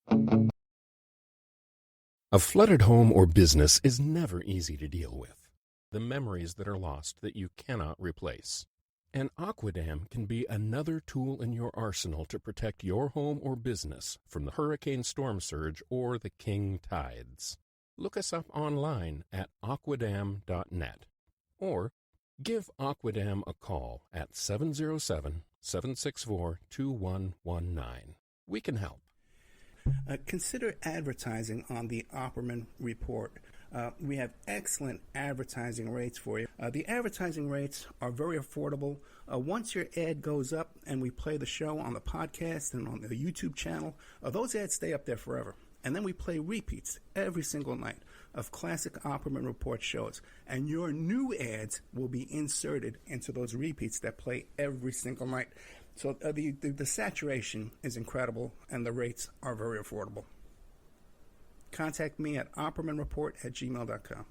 A flooded home or business is never easy to deal with. The memories that are lost that you cannot replace. An aquadam can be another tool in your arsenal to protect your home or business from the hurricane storm surge or the king tides. Look us up online at aquadam.net or give Aquadam a call at 707-764-2119. We can help. Consider advertising on the Opperman Report. We have excellent advertising rates for you. The advertising rates are very affordable. Once your ad goes up and we play the show on the podcast and on the YouTube channel, those ads stay up there forever. And then we play repeats every single night of classic Opperman Report shows. And your new ads will be inserted into those repeats that play every single night. So the saturation is incredible, and the rates are very affordable. Contact me at oppermanreport@gmail.com.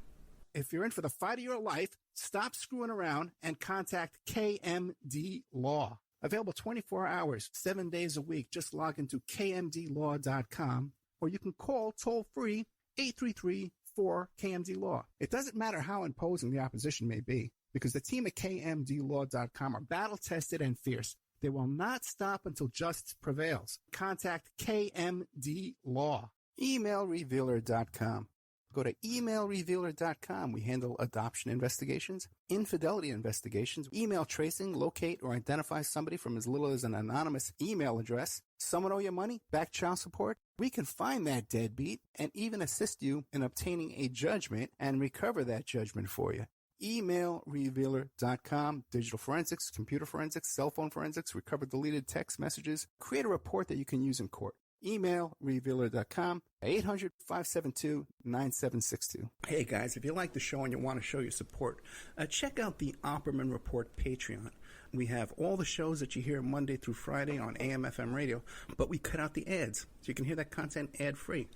If you're in for the fight of your life, stop screwing around and contact KMD Law. Available 24 hours, 7 days a week. Just log into kmdlaw.com, or you can call toll-free 833-4KMD-LAW. It doesn't matter how imposing the opposition may be, because the team at kmdlaw.com are battle-tested and fierce. They will not stop until justice prevails. Contact KMD Law. Emailrevealer.com. Go to emailrevealer.com. We handle adoption investigations, infidelity investigations, email tracing, locate or identify somebody from as little as an anonymous email address. Someone owe you money? Back child support? We can find that deadbeat and even assist you in obtaining a judgment and recover that judgment for you. Emailrevealer.com. Digital forensics, computer forensics, cell phone forensics, recover deleted text messages. Create a report that you can use in court. Emailrevealer.com, 800-572-9762. Hey guys, if you like the show and you want to show your support, check out the Opperman Report Patreon. We have all the shows that you hear Monday through Friday on AM/FM radio, but we cut out the ads, so you can hear that content ad-free.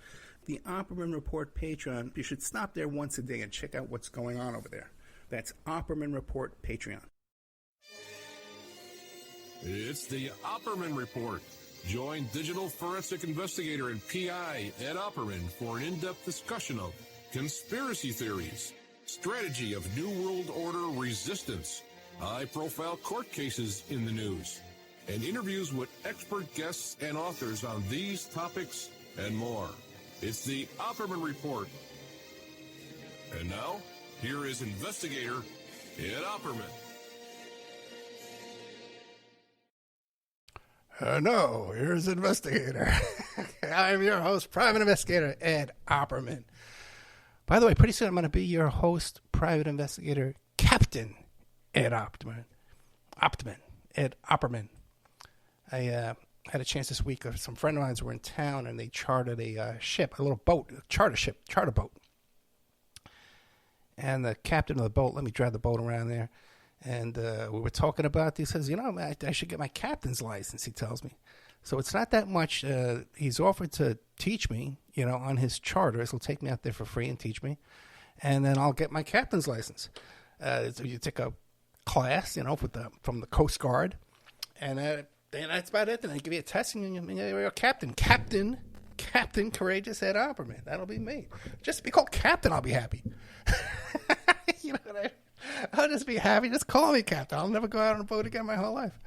The Opperman Report Patreon, you should stop there once a day and check out what's going on over there. That's Opperman Report Patreon. It's the Opperman Report. Join digital forensic investigator and PI Ed Opperman for an in-depth discussion of conspiracy theories, strategy of New World Order resistance, high-profile court cases in the news, and interviews with expert guests and authors on these topics and more. It's the Opperman Report. And now, here is investigator Ed Opperman. No, here's investigator. I'm your host, private investigator Ed Opperman. By the way, pretty soon I'm going to be your host, private investigator Captain Ed Opperman. Ed Opperman. I had a chance this week. Some friend of mine were in town and they chartered a ship, a little boat, charter boat. And the captain of the boat let me drive the boat around there. And we were talking about, he says, I should get my captain's license, he tells me. So it's not that much. He's offered to teach me, on his charters. He'll take me out there for free and teach me. And then I'll get my captain's license. So you take a class, from the Coast Guard. And that's about it. Then they give you a test and you're a captain. Captain Courageous Ed Opperman. That'll be me. Just to be called captain, I'll be happy. You know what I mean? I'll just be happy. Just call me captain. I'll never go out on a boat again my whole life.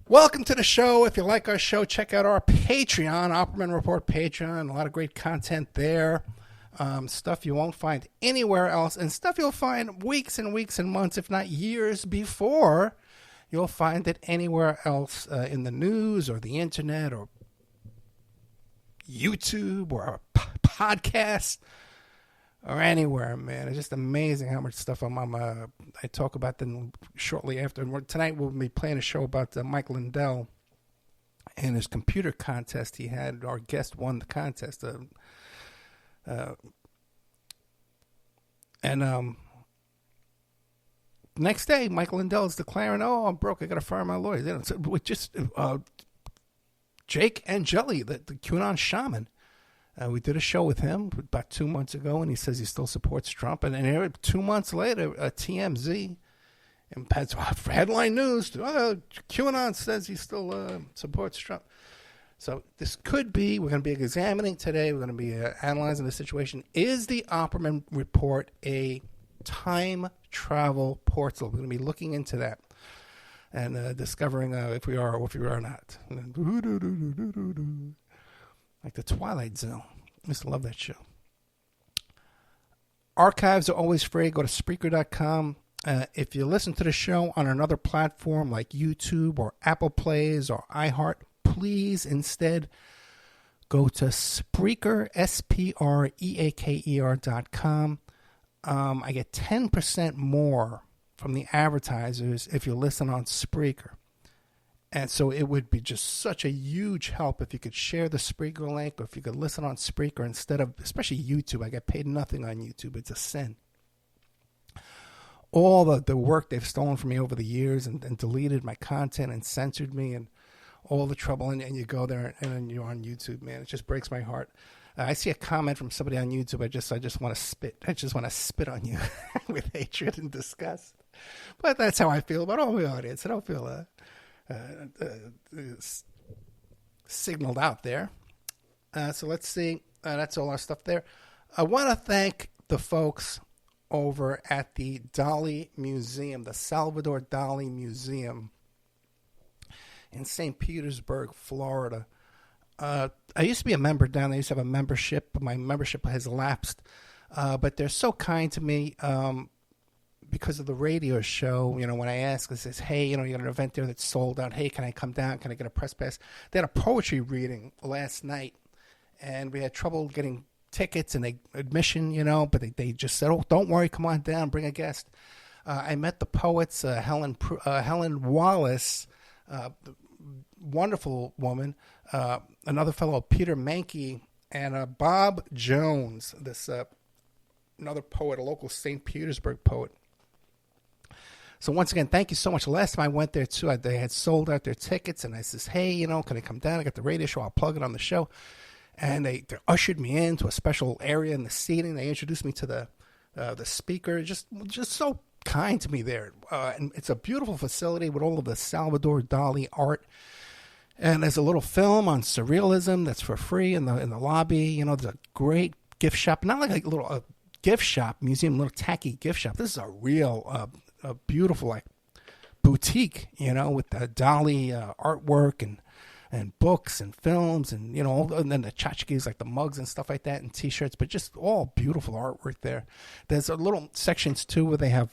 Welcome to the show. If you like our show, check out our Patreon, Opperman Report Patreon. A lot of great content there. Stuff you won't find anywhere else, and stuff you'll find weeks and weeks and months, if not years before you'll find it anywhere else in the news or the internet or YouTube or a podcast. Or anywhere, man. It's just amazing how much stuff I talk about them shortly after. And tonight we'll be playing a show about Mike Lindell and his computer contest he had. Our guest won the contest. Next day, Mike Lindell is declaring, I'm broke. I got to fire my lawyers. So with just Jake Angeli, the QAnon shaman. We did a show with him about 2 months ago, and he says he still supports Trump. And then 2 months later, TMZ, and headline news, QAnon says he still supports Trump. So this could be, we're going to be examining today, we're going to be analyzing the situation. Is the Opperman report a time travel portal? We're going to be looking into that and discovering if we are or if we are not. Like the Twilight Zone. I used to love that show. Archives are always free. Go to Spreaker.com. If you listen to the show on another platform like YouTube or Apple Plays or iHeart, please instead go to Spreaker, SPREAKER.com. I get 10% more from the advertisers if you listen on Spreaker. And so it would be just such a huge help if you could share the Spreaker link, or if you could listen on Spreaker instead of, especially YouTube. I get paid nothing on YouTube. It's a sin. All the work they've stolen from me over the years and deleted my content and censored me and all the trouble. And you go there and you're on YouTube, man. It just breaks my heart. I see a comment from somebody on YouTube. I just want to spit. I just want to spit on you with hatred and disgust. But that's how I feel about all my audience. I don't feel signaled out there. So let's see. That's all our stuff there. I want to thank the folks over at the Dali Museum, the Salvador Dali Museum in St. Petersburg, Florida. I used to be a member down there. I used to have a membership, but my membership has lapsed. But they're so kind to me because of the radio show. You know, when I ask, it says, hey, you know, you got an event there that's sold out. Hey, can I come down? Can I get a press pass? They had a poetry reading last night, and we had trouble getting tickets and admission, you know, but they just said, oh, don't worry, come on down, bring a guest. I met the poets, Helen Wallace, wonderful woman, another fellow, Peter Mankey, and Bob Jones, this another poet, a local St. Petersburg poet. So once again, thank you so much. Last time I went there, too, they had sold out their tickets, and I says, hey, you know, can I come down? I got the radio show. I'll plug it on the show. And they ushered me into a special area in the seating. They introduced me to the speaker. Just so kind to me there. And it's a beautiful facility with all of the Salvador Dali art. And there's a little film on surrealism that's for free in the lobby. You know, there's a great gift shop. Not like a little gift shop, museum, little tacky gift shop. This is a real, a beautiful like boutique, you know, with the Dali artwork and books and films and, you know, and then the tchotchkes, like the mugs and stuff like that, and T-shirts, but just all beautiful artwork there. There's a little sections, too, where they have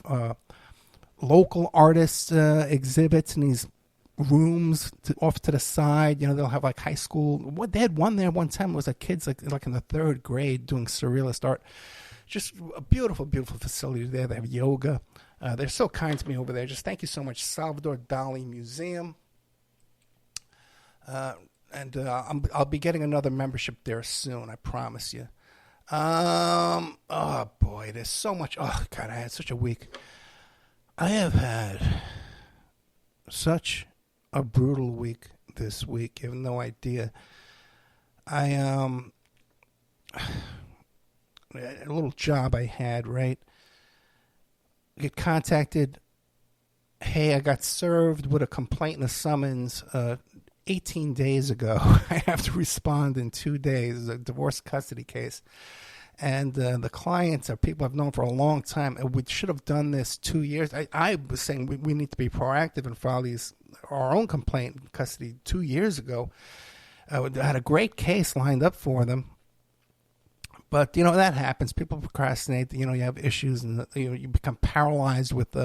local artists exhibits in these rooms off to the side. You know, they'll have, like, high school. They had one there one time. It was kids, like in the third grade doing surrealist art. Just a beautiful, beautiful facility there. They have yoga. They're so kind to me over there. Just thank you so much, Salvador Dali Museum. And I'll be getting another membership there soon, I promise you. Oh, boy, there's so much. Oh, God, I had such a week. I have had such a brutal week this week. You have no idea. A little job I had, right? Get contacted. Hey, I got served with a complaint and a summons 18 days ago. I have to respond in 2 days. It's a divorce custody case. And the clients are people I've known for a long time. And we should have done this 2 years. I was saying we need to be proactive and file our own complaint in custody 2 years ago. I had a great case lined up for them. But, you know, that happens. People procrastinate. You know, you have issues and you become paralyzed with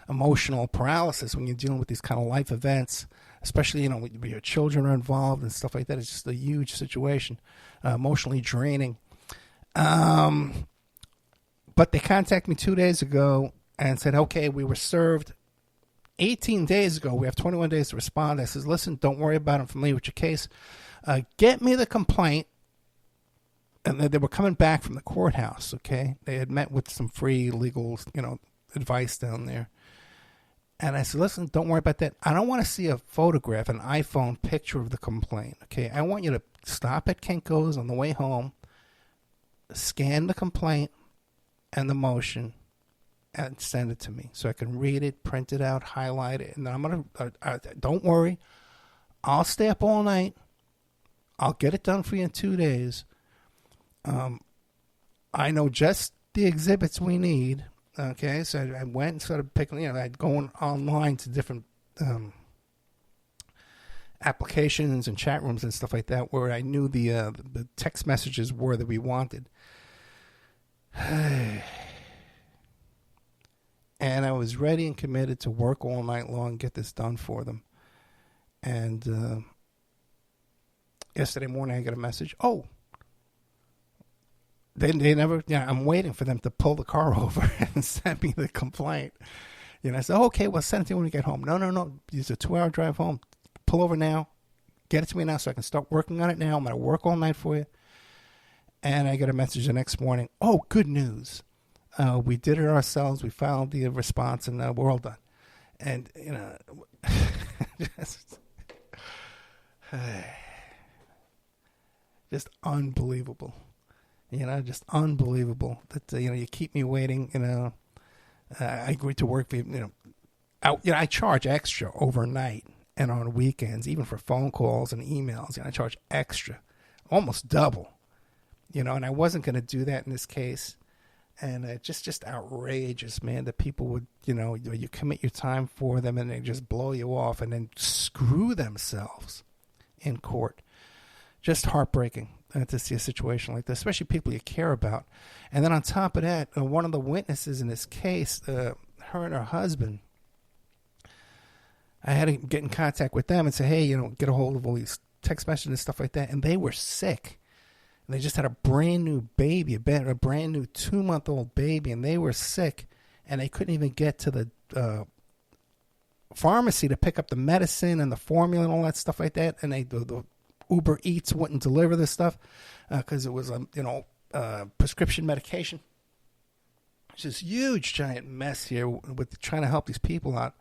emotional paralysis when you're dealing with these kind of life events, especially, you know, when your children are involved and stuff like that. It's just a huge situation, emotionally draining. But they contacted me 2 days ago and said, okay, we were served 18 days ago. We have 21 days to respond. I says, listen, don't worry about it. I'm familiar with your case. Get me the complaint. And they were coming back from the courthouse, okay? They had met with some free legal, you know, advice down there. And I said, listen, don't worry about that. I don't want to see a photograph, an iPhone picture of the complaint, okay? I want you to stop at Kinko's on the way home, scan the complaint and the motion, and send it to me so I can read it, print it out, highlight it. And then I'm going to, don't worry, I'll stay up all night I'll get it done for you in 2 days. I know just the exhibits we need. Okay, so I went and started picking, I'd go online to different applications and chat rooms and stuff like that where I knew the text messages were that we wanted. And I was ready and committed to work all night long and get this done for them. And yesterday morning I got a message. Oh, they never, I'm waiting for them to pull the car over and send me the complaint. I said, okay, well, send it to you when we get home. No. It's a 2-hour drive home. Pull over now. Get it to me now so I can start working on it now. I'm going to work all night for you. And I get a message the next morning. Oh, good news. We did it ourselves. We filed the response, and we're all done. And, just unbelievable. Just unbelievable that, you keep me waiting. I agreed to work for you. I charge extra overnight and on weekends, even for phone calls and emails. I charge extra, almost double. And I wasn't going to do that in this case. And just outrageous, man, that people would, you commit your time for them and they just blow you off and then screw themselves in court. Just heartbreaking to see a situation like this, especially people you care about. And then on top of that, one of the witnesses in this case, her and her husband, I had to get in contact with them and say, hey, get a hold of all these text messages and stuff like that. And they were sick. And they just had a brand new baby, a brand new 2-month-old baby, and they were sick. And they couldn't even get to the pharmacy to pick up the medicine and the formula and all that stuff like that. And the Uber Eats wouldn't deliver this stuff because it was prescription medication. It's this huge, giant mess here with trying to help these people out.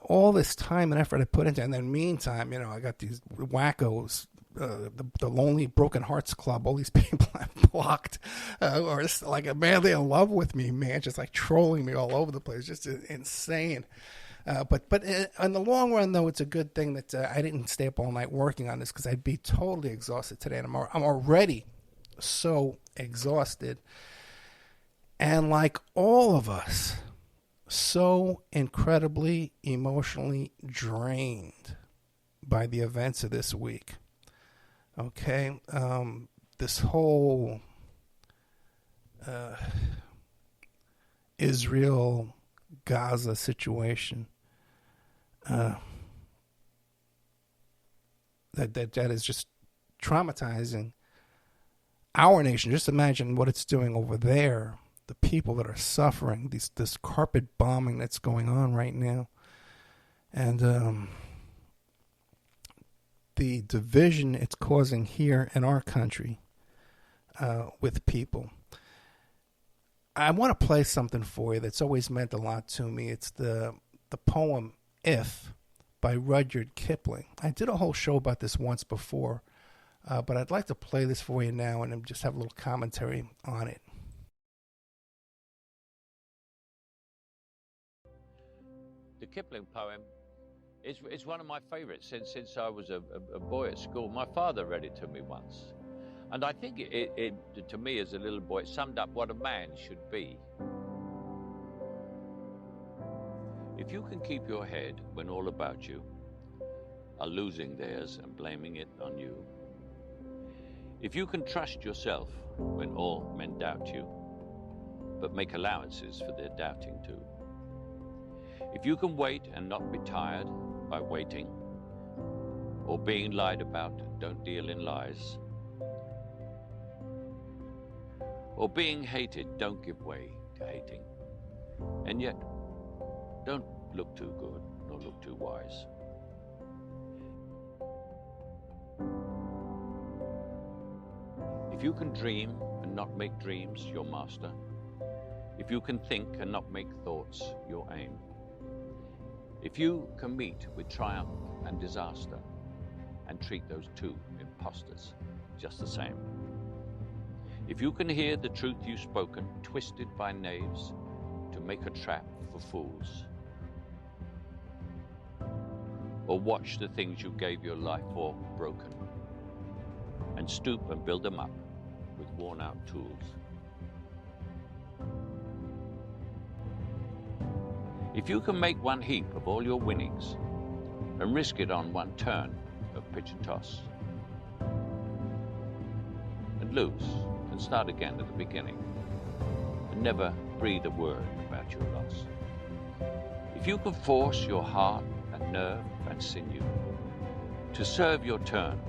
All this time and effort I put into it. And then meantime, I got these wackos, the Lonely Broken Hearts Club, all these people I blocked, or just like a man they in love with me, man, just like trolling me all over the place, just insane. But in the long run, though, it's a good thing that I didn't stay up all night working on this because I'd be totally exhausted today. And I'm already so exhausted. And like all of us, so incredibly emotionally drained by the events of this week. Okay? This whole Israel-Gaza situation. That is just traumatizing our nation. Just imagine what it's doing over there. The people that are suffering, this carpet bombing that's going on right now. And the division it's causing here in our country with people. I want to play something for you that's always meant a lot to me. It's the poem If by Rudyard Kipling. I did a whole show about this once before, but I'd like to play this for you now and just have a little commentary on it. The Kipling poem is one of my favorites since I was a boy at school. My father read it to me once. And I think it to me as a little boy, it summed up what a man should be. If you can keep your head when all about you are losing theirs and blaming it on you. If you can trust yourself when all men doubt you, but make allowances for their doubting too. If you can wait and not be tired by waiting, or being lied about, don't deal in lies. Or being hated, don't give way to hating. And yet, don't look too good, nor look too wise. If you can dream and not make dreams your master, if you can think and not make thoughts your aim, if you can meet with triumph and disaster and treat those two impostors just the same, if you can hear the truth you've spoken twisted by knaves to make a trap for fools, or watch the things you gave your life for broken and stoop and build them up with worn-out tools. If you can make one heap of all your winnings and risk it on one turn of pitch and toss, and lose and start again at the beginning, and never breathe a word about your loss. If you can force your heart and nerve and sinew to serve your turn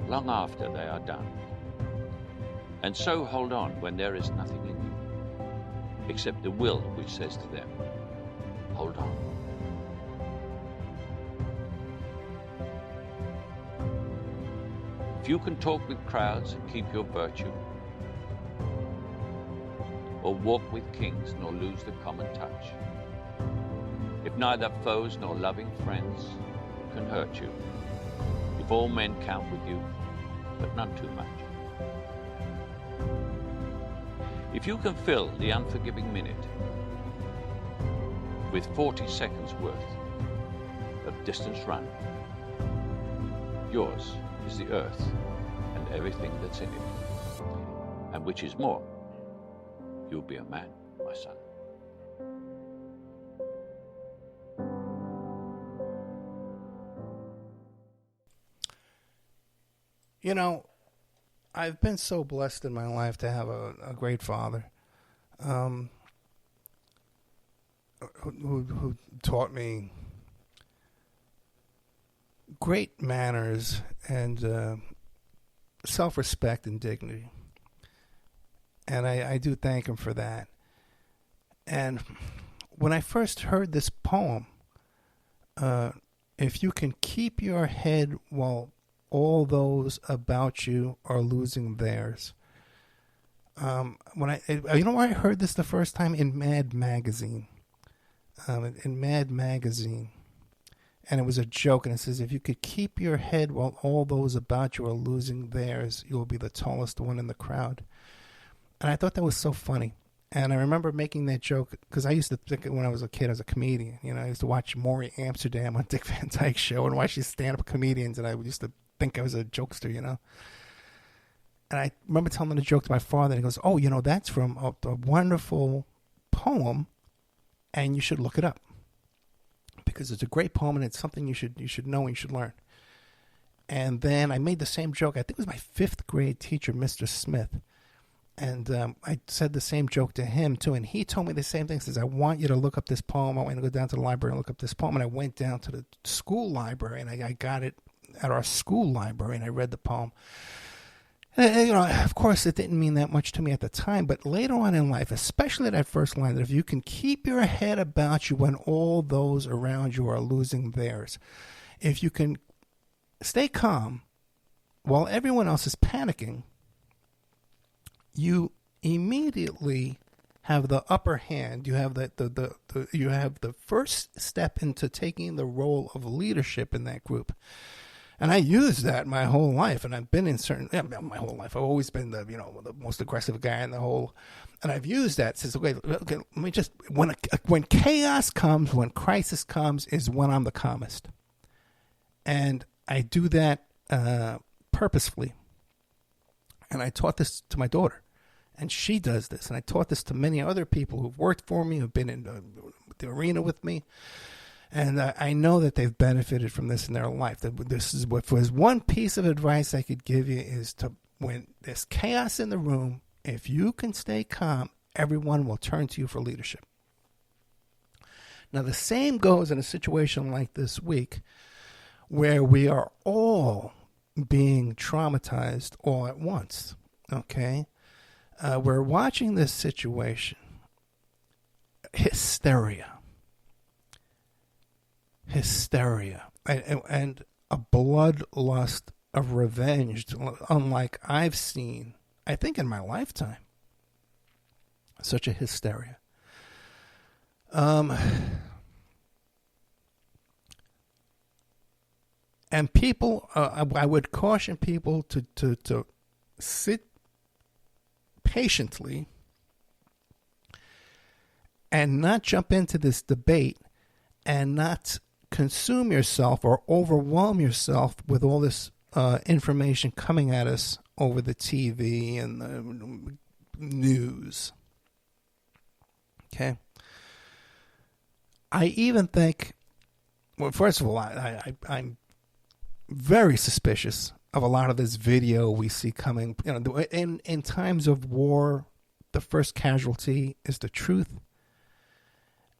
long after they are done, and so hold on when there is nothing in you except the will which says to them, hold on. If you can talk with crowds and keep your virtue, or walk with kings nor lose the common touch, if neither foes nor loving friends can hurt you, if all men count with you, but none too much, if you can fill the unforgiving minute with 40 seconds worth of distance run, yours is the earth and everything that's in it, and which is more, you'll be a man, my son. You know, I've been so blessed in my life to have a great father who taught me great manners and self-respect and dignity. And I do thank him for that. And when I first heard this poem, if you can keep your head while all those about you are losing theirs. When I heard this the first time in Mad Magazine. In Mad Magazine. And it was a joke, and it says, if you could keep your head while all those about you are losing theirs, you'll be the tallest one in the crowd. And I thought that was so funny. And I remember making that joke because I used to think when I was a kid as a comedian. You know, I used to watch Maury Amsterdam on Dick Van Dyke's show and watch these stand-up comedians, and I used to think I was a jokester, you know. And I remember telling the joke to my father, and he goes, oh, you know, that's from a wonderful poem, and you should look it up. Because it's a great poem, and it's something you should know and you should learn. And then I made the same joke. I think it was my 5th grade teacher, Mr. Smith. And I said the same joke to him, too. And he told me the same thing. He says, I want you to look up this poem. I want you to go down to the library and look up this poem. And I went down to the school library, and I got it at our school library, and I read the poem. And, you know, of course, it didn't mean that much to me at the time. But later on in life, especially that first line, that if you can keep your head about you when all those around you are losing theirs, if you can stay calm while everyone else is panicking, you immediately have the upper hand. You have you have the first step into taking the role of leadership in that group. And I used that my whole life, and I've been in my whole life. I've always been the most aggressive guy in the whole, and I've used that. Says, okay, let me just when chaos comes, when crisis comes, is when I'm the calmest, and I do that purposefully. And I taught this to my daughter, and she does this, and I taught this to many other people who've worked for me, who've been in the arena with me. And I know that they've benefited from this in their life. This is what was one piece of advice I could give you is to, when there's chaos in the room, if you can stay calm, everyone will turn to you for leadership. Now, the same goes in a situation like this week where we are all being traumatized all at once, okay? We're watching this situation. Hysteria, and a bloodlust of revenge, unlike I've seen, I think, in my lifetime. Such a hysteria. And people, I would caution people to sit patiently and not jump into this debate and not consume yourself or overwhelm yourself with all this information coming at us over the TV and the news. Okay. I even think, well, first of all, I'm very suspicious of a lot of this video we see coming. You know, in times of war, the first casualty is the truth.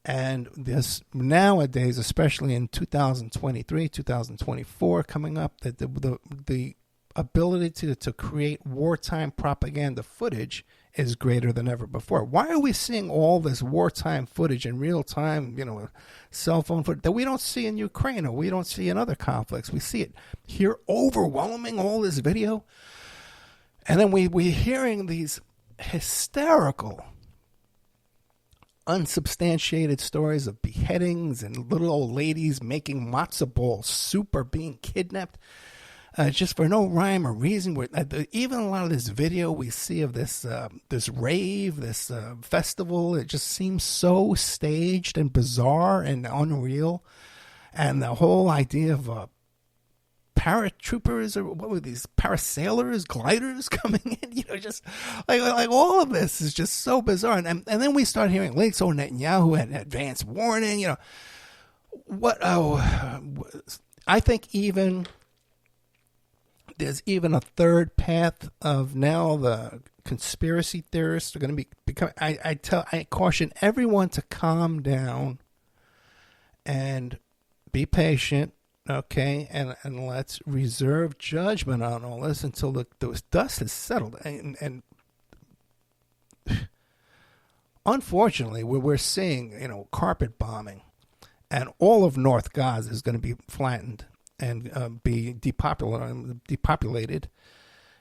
And this nowadays, especially in 2023, 2024 coming up, that the ability to create wartime propaganda footage is greater than ever before. Why are we seeing all this wartime footage in real time, you know, cell phone footage that we don't see in Ukraine or we don't see in other conflicts? We see it here overwhelming all this video. And then we're hearing these hysterical, unsubstantiated stories of beheadings and little old ladies making matzo ball soup or being kidnapped just for no rhyme or reason. Even a lot of this video we see of this rave, this festival, it just seems so staged and bizarre and unreal. And the whole idea of paratroopers, or what were these, parasailers, gliders coming in, you know, just like all of this is just so bizarre. And then we start hearing links on Netanyahu had advance warning, you know. I think there's even a third path of now the conspiracy theorists are going to become. I caution everyone to calm down and be patient. Okay, and let's reserve judgment on all this until the dust has settled. And unfortunately, we're seeing, you know, carpet bombing, and all of North Gaza is going to be flattened and be depopulated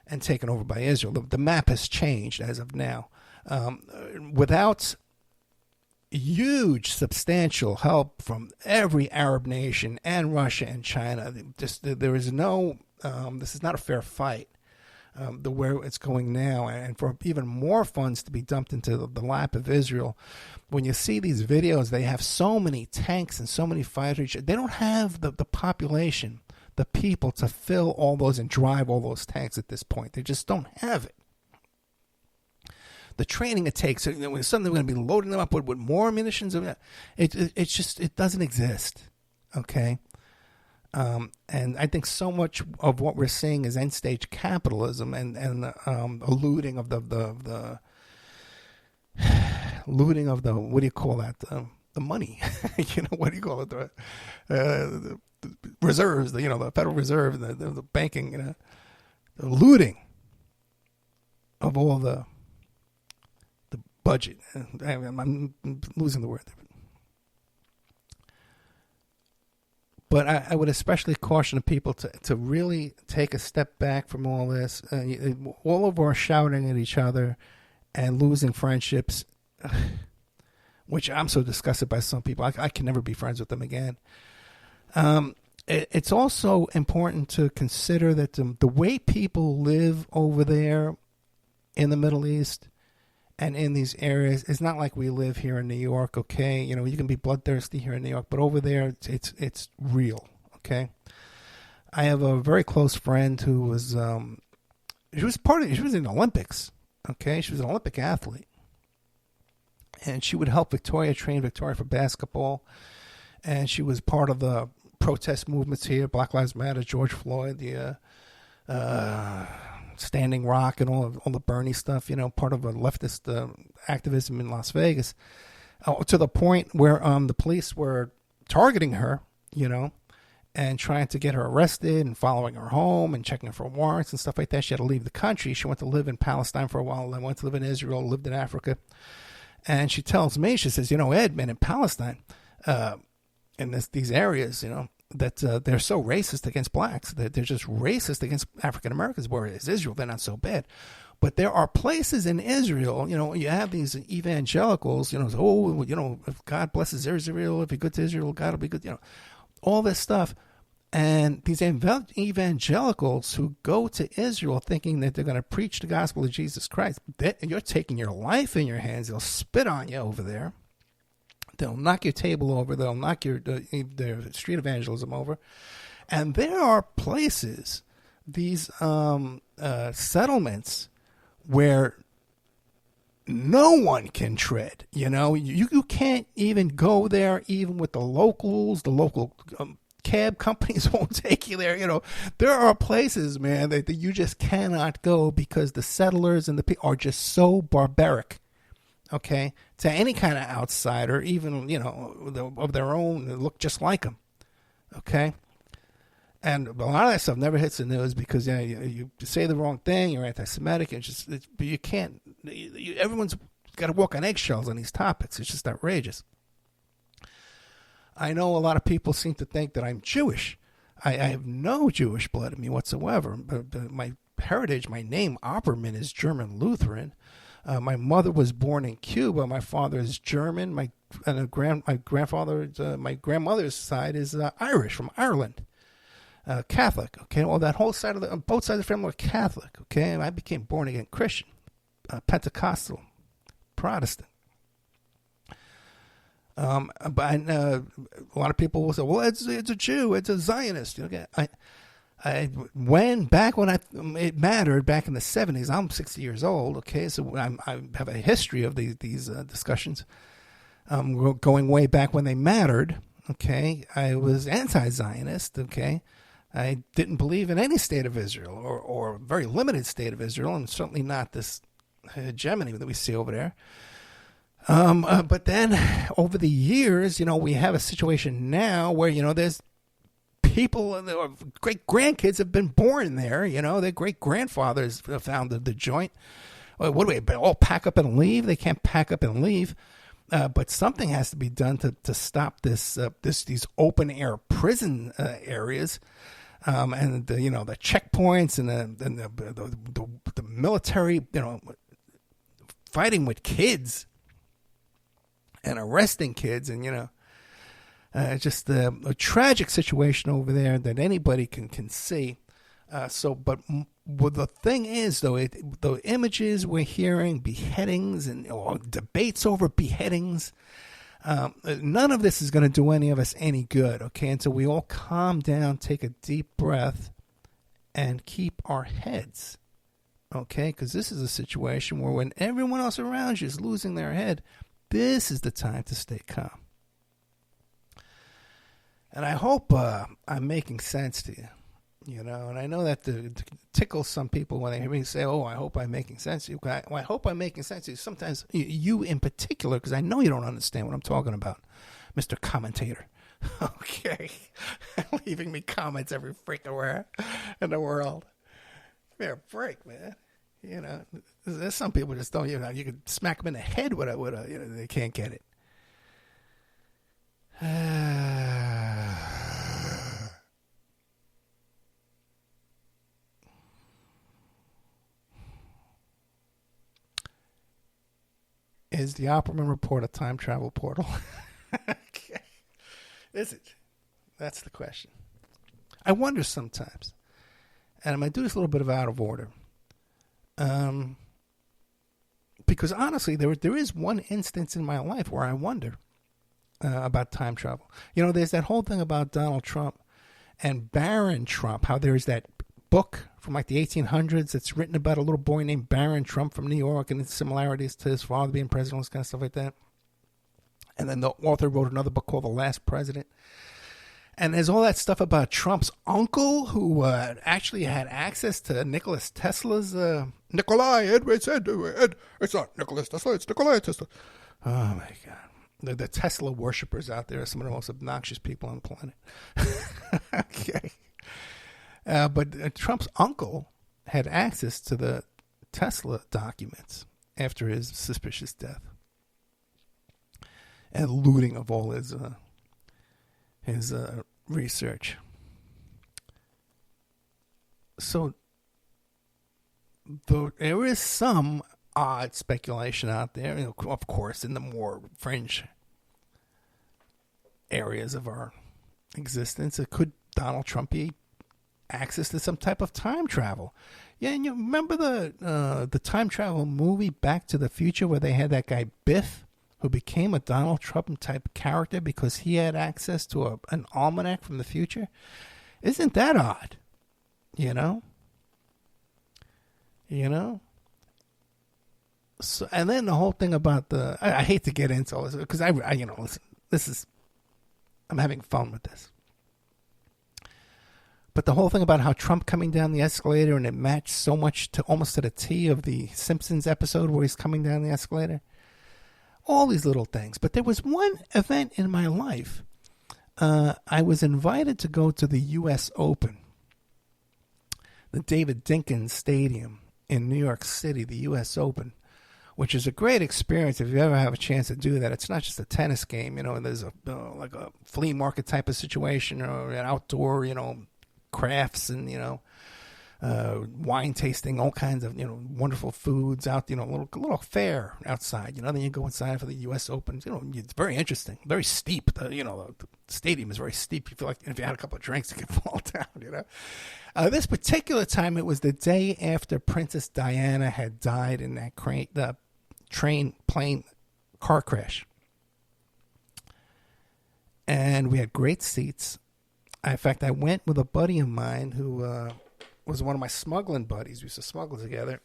and taken over by Israel. The map has changed as of now. Without huge, substantial help from every Arab nation and Russia and China. There is no. This is not a fair fight. The where it's going now, and for even more funds to be dumped into the lap of Israel. When you see these videos, they have so many tanks and so many fighters. They don't have the population, the people to fill all those and drive all those tanks at this point. They just don't have it. The training it takes, you know, suddenly we're going to be loading them up with more munitions. It doesn't exist, okay? And I think so much of what we're seeing is end-stage capitalism and a looting of the looting of the, what do you call that? The money, you know, what do you call it? The reserves, the Federal Reserve, the banking, you know, the looting of all the budget. I'm losing the word. But I would especially caution people to really take a step back from all this. All of our shouting at each other and losing friendships, which I'm so disgusted by some people. I can never be friends with them again. It's also important to consider that the way people live over there in the Middle East and in these areas, it's not like we live here in New York, okay? You know, you can be bloodthirsty here in New York, but over there, it's real, okay? I have a very close friend who was, she was in the Olympics, okay? She was an Olympic athlete. And she would help train Victoria for basketball. And she was part of the protest movements here, Black Lives Matter, George Floyd, the Standing Rock and all the Bernie stuff, you know, part of a leftist activism in Las Vegas, to the point where the police were targeting her, you know, and trying to get her arrested and following her home and checking for warrants and stuff like that. She had to leave the country. She went to live in Palestine for a while, then went to live in Israel, lived in Africa. And she tells me, she says, you know, Ed, man, in Palestine, in these areas, you know, that they're so racist against blacks, that they're just racist against African Americans, whereas Israel, they're not so bad. But there are places in Israel, you know, you have these evangelicals, you know, if God blesses Israel, if you're good to Israel, God will be good, you know, all this stuff. And these evangelicals who go to Israel thinking that they're going to preach the gospel of Jesus Christ, you're taking your life in your hands. They'll spit on you over there. They'll knock your table over. They'll knock their street evangelism over. And there are places these settlements where no one can tread. You can't even go there, even with the locals. The local cab companies won't take you there. There are places, man, that you just cannot go because the settlers and the people are just so barbaric. Okay, to any kind of outsider, even of their own, that look just like them. Okay, and a lot of that stuff never hits the news because you say the wrong thing, you're anti-Semitic, but you can't. Everyone's got to walk on eggshells on these topics. It's just outrageous. I know a lot of people seem to think that I'm Jewish. I have no Jewish blood in me whatsoever. But my heritage, my name Opperman, is German Lutheran. My mother was born in Cuba. My father is German. My grandmother's side is Irish, from Ireland. Catholic. Okay, well, that whole side of both sides of the family were Catholic. Okay, and I became born again Christian, Pentecostal, Protestant. But a lot of people will say, "Well, it's a Jew, it's a Zionist." Okay, it mattered back in the 70s. I'm 60 years old. Okay, so I have a history of these discussions, going way back when they mattered. Okay, I was anti-Zionist. Okay, I didn't believe in any state of Israel or a very limited state of Israel, and certainly not this hegemony that we see over there. But then over the years, we have a situation now where, there's people, great grandkids have been born there. Their great grandfathers founded the joint. What do we all pack up and leave? They can't pack up and leave. But something has to be done to stop these open air prison areas, and the checkpoints and the military, fighting with kids and arresting kids, and just a tragic situation over there that anybody can see. But the thing is, though, the images we're hearing, beheadings and debates over beheadings, none of this is going to do any of us any good. Okay, and so we all calm down, take a deep breath, and keep our heads. Okay, because this is a situation where when everyone else around you is losing their head, this is the time to stay calm. And I hope I'm making sense to you. And I know that tickles some people when they hear me say, "Oh, I hope I'm making sense to you." I hope I'm making sense to you. Sometimes you in particular, because I know you don't understand what I'm talking about, Mr. Commentator. Okay. Leaving me comments every freaking where in the world. Give me a break, man. There's some people just don't, you can smack them in the head with a they can't get it. Is the Opperman report a time travel portal? Okay. Is it? That's the question. I wonder sometimes, and I'm going to do this a little bit of out of order. Because honestly, there is one instance in my life where I wonder about time travel. There's that whole thing about Donald Trump and Baron Trump, how there's that book from like the 1800s that's written about a little boy named Baron Trump from New York and its similarities to his father being president, this kind of stuff like that. And then the author wrote another book called The Last President. And there's all that stuff about Trump's uncle, who actually had access to Nikola Tesla's Nikolai Edward said it's not Nikola Tesla, it's Nikolai Tesla. Oh my God, the Tesla worshippers out there are some of the most obnoxious people on the planet. Okay, but Trump's uncle had access to the Tesla documents after his suspicious death and looting of all his research. So there is some odd speculation out there, of course, in the more fringe areas of our existence. Could Donald Trump be access to some type of time travel? Yeah, and you remember the time travel movie Back to the Future, where they had that guy Biff, who became a Donald Trump type character because he had access to an almanac from the future? Isn't that odd? You know? So, and then the whole thing about I hate to get into all this because I listen, I'm having fun with this. But the whole thing about how Trump coming down the escalator and it matched so much to almost to the T of the Simpsons episode where he's coming down the escalator. All these little things. But there was one event in my life. I was invited to go to the U.S. Open, the David Dinkins Stadium in New York City, the U.S. Open, which is a great experience if you ever have a chance to do that. It's not just a tennis game, and there's like a flea market type of situation or an outdoor, crafts and, wine tasting, all kinds of, wonderful foods out, a little fair outside, then you go inside for the U.S. Open. It's very interesting, very steep. The stadium is very steep. You feel like if you had a couple of drinks, you could fall down, This particular time, it was the day after Princess Diana had died in that plane car crash. And we had great seats. In fact, I went with a buddy of mine who was one of my smuggling buddies. We used to smuggle together.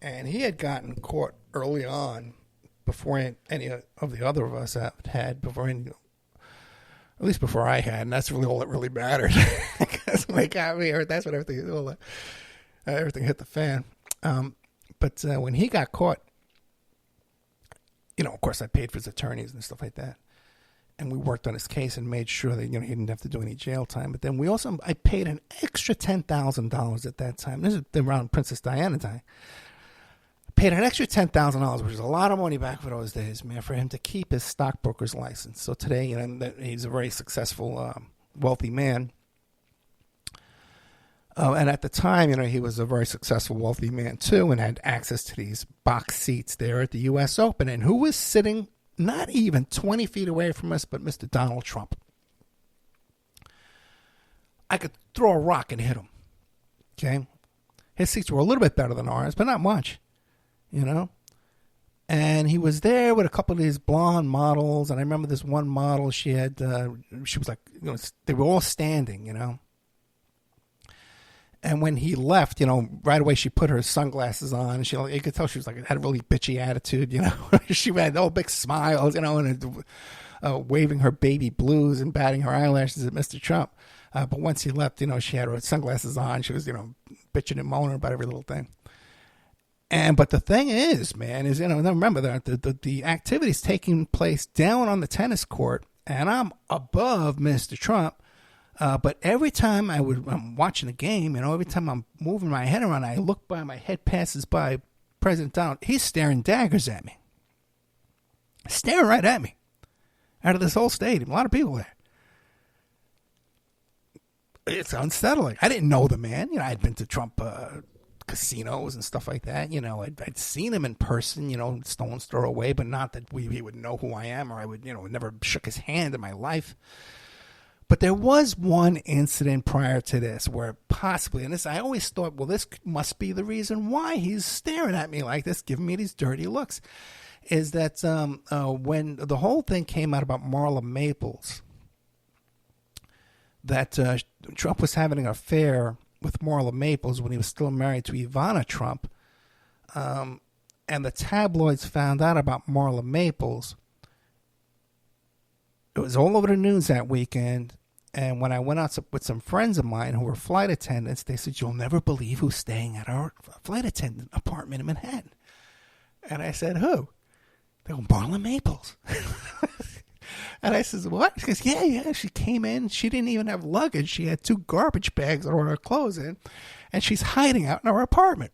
And he had gotten caught early on before any of the other of us had, at least before I had. And that's really all that really mattered. Because when they got me, that's when everything hit the fan. But when he got caught, of course, I paid for his attorneys and stuff like that. And we worked on his case and made sure that he didn't have to do any jail time. But then I paid an extra $10,000 at that time. This is around Princess Diana time. I paid an extra $10,000, which is a lot of money back for those days, man, for him to keep his stockbroker's license. So today, he's a very successful, wealthy man. And at the time, he was a very successful, wealthy man too, and had access to these box seats there at the U.S. Open. And who was sitting not even 20 feet away from us, but Mr. Donald Trump. I could throw a rock and hit him. Okay? His seats were a little bit better than ours, but not much. And he was there with a couple of these blonde models. And I remember this one model, she was like, they were all standing, And when he left, right away she put her sunglasses on. And you could tell she was had a really bitchy attitude, She had all big smiles, and waving her baby blues and batting her eyelashes at Mr. Trump. But once he left, she had her sunglasses on. She was, bitching and moaning about every little thing. But the thing is, man, remember that the activity's taking place down on the tennis court, and I'm above Mr. Trump. But every time I'm watching a game, every time I'm moving my head around, I look by, my head passes by President Donald. He's staring daggers at me. Staring right at me. Out of this whole stadium. A lot of people there. It's unsettling. I didn't know the man. I'd been to Trump casinos and stuff like that. I'd seen him in person, stone's throw away, but not that he would know who I am, or I would, never shook his hand in my life. But there was one incident prior to this where possibly, and I always thought, well, this must be the reason why he's staring at me like this, giving me these dirty looks, is that when the whole thing came out about Marla Maples, that Trump was having an affair with Marla Maples when he was still married to Ivana Trump, and the tabloids found out about Marla Maples. It was all over the news that weekend, and when I went out with some friends of mine who were flight attendants, they said, "You'll never believe who's staying at our flight attendant apartment in Manhattan." And I said, "Who?" They go, "Marla Maples." And I says, "What?" She goes, yeah, she came in. She didn't even have luggage. She had 2 garbage bags with all her clothes in, and she's hiding out in our apartment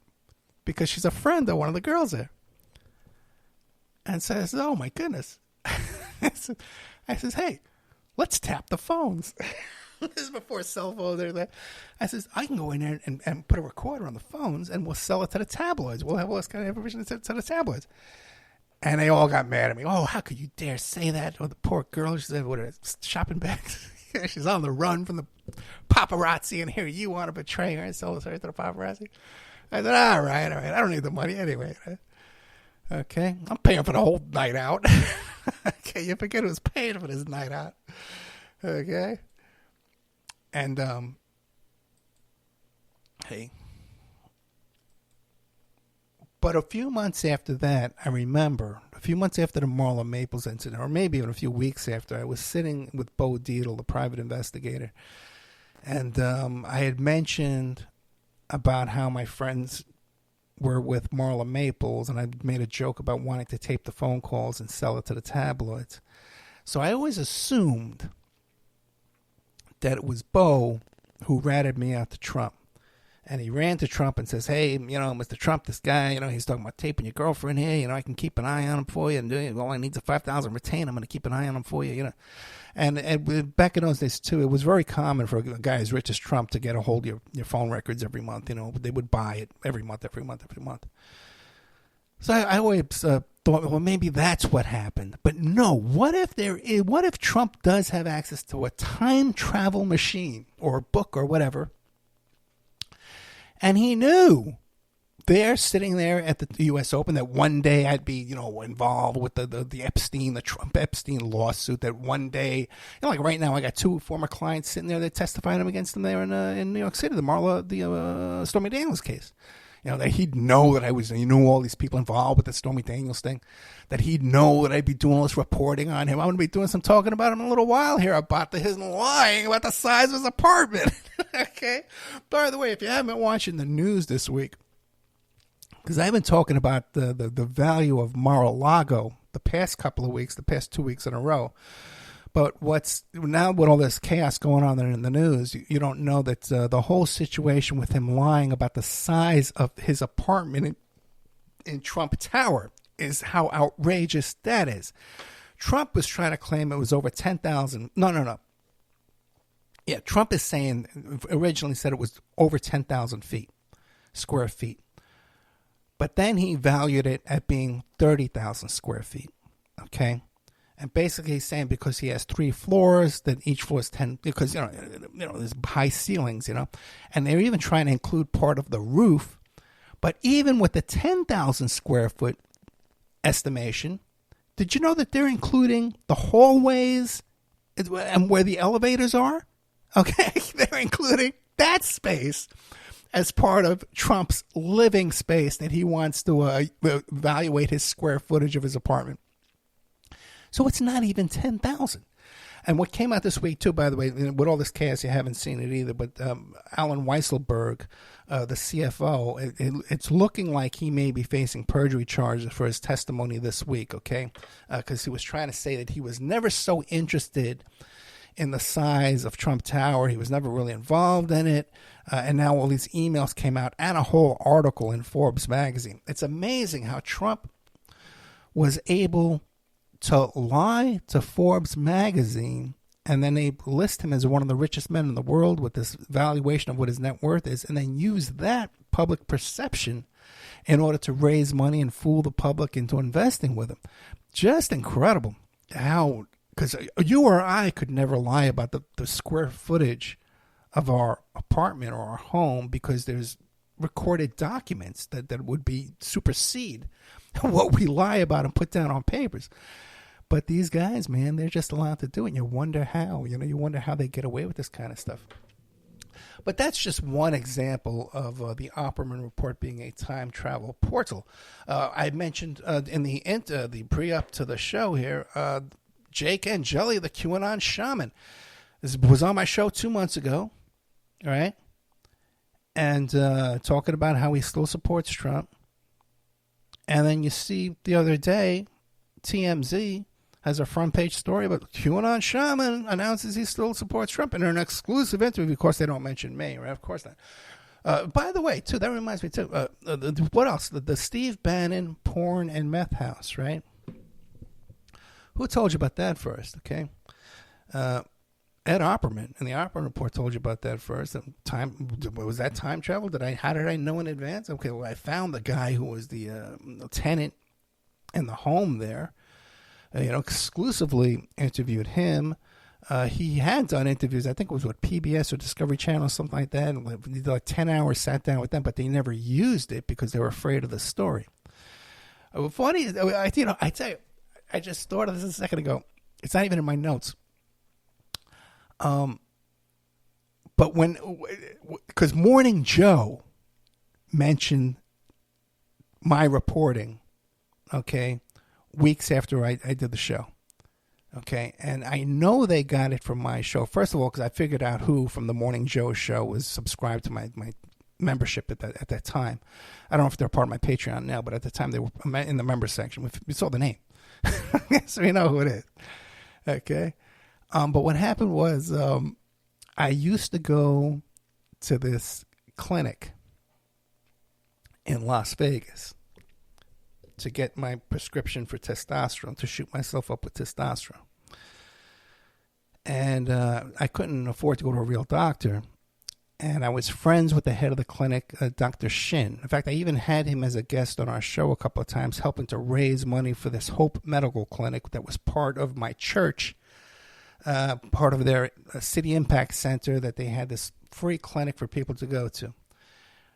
because she's a friend of one of the girls there. And so I said, "Oh, my goodness." I says, "Hey, let's tap the phones." This is before cell phones or that. I says, "I can go in there and put a recorder on the phones, and we'll sell it to the tabloids. We'll have all this kind of information to the tabloids." And they all got mad at me. "Oh, how could you dare say that?" Oh, the poor girl, she said, "What are shopping bags?" She's on the run from the paparazzi, and here you want to betray her and sell her to the paparazzi. I said, all right. I don't need the money anyway. Okay, I'm paying for the whole night out. Okay, you forget who's paying for this night out. Okay. And, hey, But a few months after that, I remember, a few months after the Marla Maples incident, or maybe even a few weeks after, I was sitting with Bo Deedle, the private investigator, and I had mentioned about how my friends were with Marla Maples, and I made a joke about wanting to tape the phone calls and sell it to the tabloids. So I always assumed that it was Bo who ratted me out to Trump. And he ran to Trump and says, hey, Mr. Trump, this guy, he's talking about taping your girlfriend here. I can keep an eye on him for you. And all I need is a $5,000 retain. I'm going to keep an eye on him for you, And back in those days, too, it was very common for a guy as rich as Trump to get a hold of your phone records every month. They would buy it every month. So I always thought, well, maybe that's what happened. But no, what if Trump does have access to a time travel machine or a book or whatever? And he knew they're sitting there at the U.S. Open that one day I'd be, involved with the Trump Epstein lawsuit. That one day, like right now, I got two former clients sitting there that testifying against him there in New York City, the Stormy Daniels case. That he'd know that he knew all these people involved with the Stormy Daniels thing, that he'd know that I'd be doing all this reporting on him. I'm going to be doing some talking about him in a little while here about his lying about the size of his apartment. Okay. By the way, if you haven't been watching the news this week, because I've been talking about the value of Mar-a-Lago the past couple of weeks, the past 2 weeks in a row. But what's now with all this chaos going on there in the news, you don't know that the whole situation with him lying about the size of his apartment in Trump Tower is how outrageous that is. Trump was trying to claim it was over 10,000. No. Yeah, Trump is saying, originally said it was over 10,000 square feet. But then he valued it at being 30,000 square feet. Okay. And basically he's saying because he has 3 floors, that each floor is 10, because, there's high ceilings, and they're even trying to include part of the roof. But even with the 10,000 square foot estimation, did you know that they're including the hallways and where the elevators are? Okay, they're including that space as part of Trump's living space that he wants to evaluate his square footage of his apartment. So it's not even 10,000. And what came out this week, too, by the way, with all this chaos, you haven't seen it either, but Alan Weisselberg, the CFO, it's looking like he may be facing perjury charges for his testimony this week, okay? Because he was trying to say that he was never so interested in the size of Trump Tower. He was never really involved in it. And now all these emails came out and a whole article in Forbes magazine. It's amazing how Trump was able to lie to Forbes magazine, and then they list him as one of the richest men in the world with this valuation of what his net worth is, and then use that public perception in order to raise money and fool the public into investing with him. Just incredible how, because you or I could never lie about the square footage of our apartment or our home, because there's recorded documents that would be supersede what we lie about and put down on papers. But these guys, man, they're just allowed to do it. You wonder how. You wonder how they get away with this kind of stuff. But that's just one example of the Opperman report being a time travel portal. I mentioned in the pre-up to the show here, Jake Angeli, the QAnon shaman. This was on my show 2 months ago, all right? And talking about how he still supports Trump. And then you see the other day, TMZ has a front page story about QAnon shaman announces he still supports Trump in an exclusive interview. Of course, they don't mention me, right? Of course not. By the way, too, that reminds me, too, what else? The Steve Bannon porn and meth house, right? Who told you about that first, okay? Ed Opperman and the Opperman report told you about that first. Was that time travel? How did I know in advance? Okay, well, I found the guy who was the tenant in the home there. Exclusively interviewed him. He had done interviews, I think it was with PBS or Discovery Channel, something like that. And he did like 10 hours, sat down with them, but they never used it because they were afraid of the story. Funny, I tell you, I just thought of this a second ago. It's not even in my notes. But because Morning Joe mentioned my reporting, okay, weeks after I did the show. Okay, and I know they got it from my show. First of all, because I figured out who from the Morning Joe show was subscribed to my membership at that time. I don't know if they're part of my Patreon now, but at the time they were in the member section. We saw the name, so you know who it is. Okay, but what happened was I used to go to this clinic in Las Vegas to get my prescription for testosterone, to shoot myself up with testosterone. And I couldn't afford to go to a real doctor. And I was friends with the head of the clinic, Dr. Shin. In fact, I even had him as a guest on our show a couple of times, helping to raise money for this Hope Medical Clinic that was part of my church, part of their City Impact Center, that they had this free clinic for people to go to.